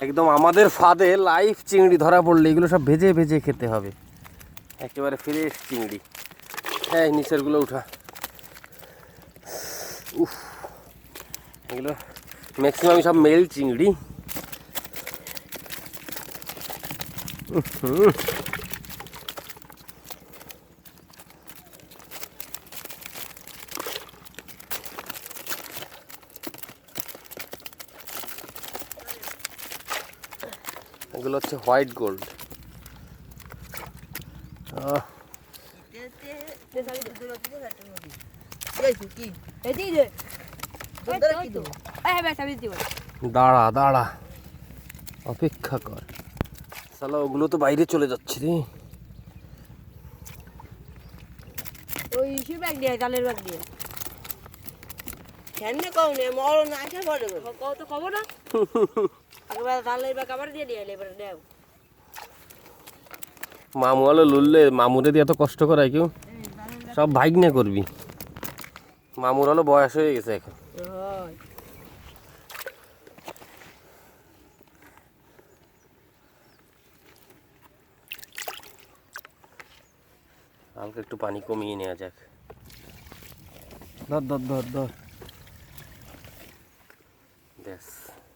একদম আমাদের ফাঁদে লাইভ চিংড়ি ধরা পড়লে এগুলো সব ভেজে ভেজে খেতে হবে, একেবারে ফ্রেশ চিংড়ি। হ্যাঁ নিচেরগুলো উঠা। উফ, এগুলো ম্যাক্সিমাম সব মেল চিংড়ি। এগুলো হচ্ছে হোয়াইট গোল্ড। দাঁড়া দাঁড়া, অপেক্ষা কর। সালা ওগুলো তো বাইরে চলে যাচ্ছে রে। ওই ইসের ব্যাগ দিয়ে, জালের ব্যাগ দিয়ে। কেন কও নে মর না আসে পড়ে কও তো খবর না। একবার জালের ব্যাগ আবার দিয়ে দিয়ে এবার দাও। মামু হলো লুললে, মামুরে দিয়ে এত কষ্ট করায় কেউ? সব ভাগ্নে করবি। মামুর হলো বয়স হয়ে গেছে এখন। হালকা একটু পানি কমিয়ে নেওয়া যাক। ধর ধর ধর ধর, ব্যাস।